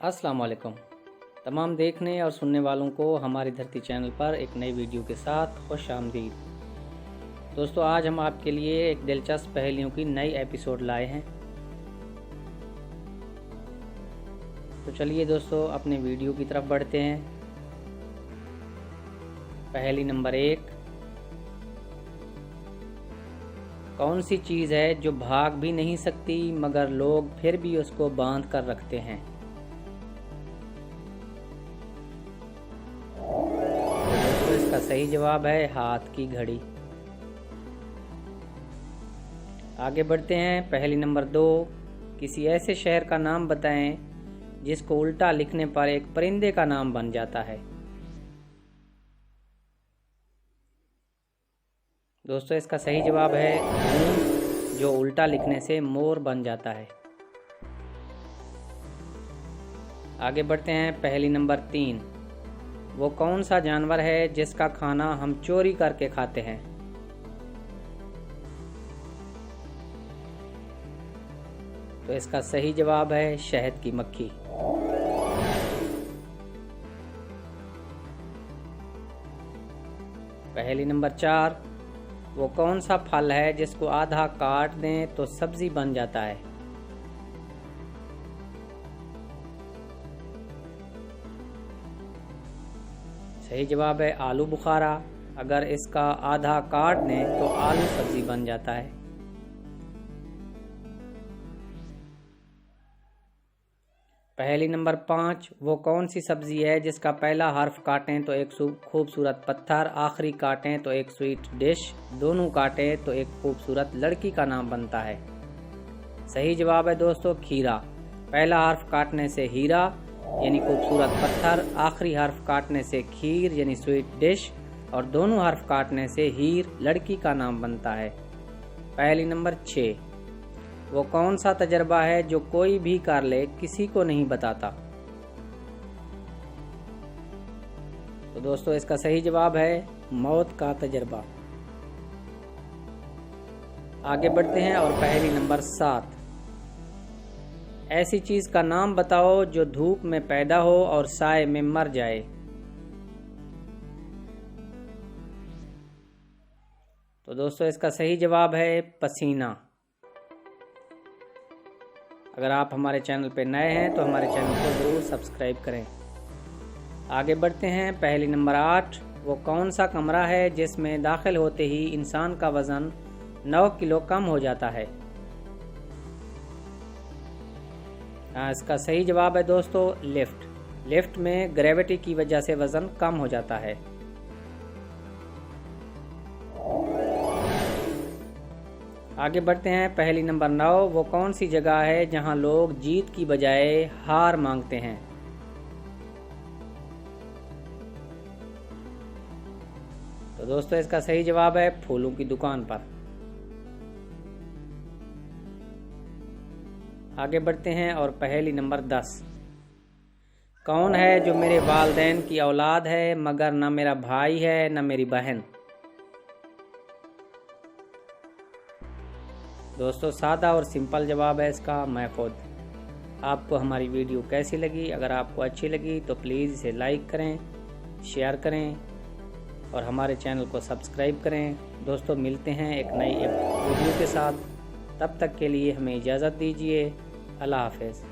अस्सलाम वालेकुम। तमाम देखने और सुनने वालों को हमारी धरती चैनल पर एक नई वीडियो के साथ खुश आमदीद। दोस्तों, आज हम आपके लिए एक दिलचस्प पहेलियों की नई एपिसोड लाए हैं। तो चलिए दोस्तों, अपने वीडियो की तरफ बढ़ते हैं। पहेली नंबर 1, कौन सी चीज़ है जो भाग भी नहीं सकती मगर लोग फिर भी उसको बांध कर रखते हैं? तो इसका सही जवाब है हाथ की घड़ी। आगे बढ़ते हैं। पहेली नंबर 2, किसी ऐसे शहर का नाम बताएं जिसको उल्टा लिखने पर एक परिंदे का नाम बन जाता है। दोस्तों, इसका सही जवाब है ऊंट, जो उल्टा लिखने से मोर बन जाता है। आगे बढ़ते हैं। पहेली नंबर 3, वो कौन सा जानवर है जिसका खाना हम चोरी करके खाते हैं? तो इसका सही जवाब है शहद की मक्खी। पहेली नंबर 4, वो कौन सा फल है जिसको आधा काट दें तो सब्जी बन जाता है? सही जवाब है आलू बुखारा। अगर इसका आधा काट दें तो आलू सब्जी बन जाता है। पहेली नंबर 5, वो कौन सी सब्जी है जिसका पहला हर्फ काटें तो एक खूबसूरत पत्थर, आखिरी काटें तो एक स्वीट डिश, दोनों काटें तो एक खूबसूरत लड़की का नाम बनता है? सही जवाब है दोस्तों खीरा। पहला हर्फ काटने से हीरा यानी खूबसूरत पत्थर, आखिरी हर्फ काटने से खीर यानी स्वीट डिश, और दोनों हर्फ काटने से हीर लड़की का नाम बनता है। पहेली नंबर 6, वो कौन सा तजर्बा है जो कोई भी कर ले किसी को नहीं बताता? तो दोस्तों, इसका सही जवाब है मौत का तजर्बा। आगे बढ़ते हैं और पहेली नंबर 7, ऐसी चीज का नाम बताओ जो धूप में पैदा हो और साए में मर जाए। तो दोस्तों, इसका सही जवाब है पसीना। अगर आप हमारे चैनल पर नए हैं तो हमारे चैनल को ज़रूर सब्सक्राइब करें। आगे बढ़ते हैं। पहेली नंबर 8, वो कौन सा कमरा है जिसमें दाखिल होते ही इंसान का वज़न 9 किलो कम हो जाता है? इसका सही जवाब है दोस्तों लिफ्ट। लिफ्ट में ग्रेविटी की वजह से वज़न कम हो जाता है। आगे बढ़ते हैं। पहेली नंबर 9, वो कौन सी जगह है जहां लोग जीत की बजाय हार मांगते हैं? तो दोस्तों, इसका सही जवाब है फूलों की दुकान पर। आगे बढ़ते हैं और पहेली नंबर 10, कौन है जो मेरे वालिदैन की औलाद है मगर न मेरा भाई है न मेरी बहन? दोस्तों, सादा और सिंपल जवाब है इसका मैं खुद। आपको हमारी वीडियो कैसी लगी? अगर आपको अच्छी लगी तो प्लीज़ इसे लाइक करें, शेयर करें और हमारे चैनल को सब्सक्राइब करें। दोस्तों, मिलते हैं एक नई वीडियो के साथ। तब तक के लिए हमें इजाज़त दीजिए। अल्लाह हाफ़िज़।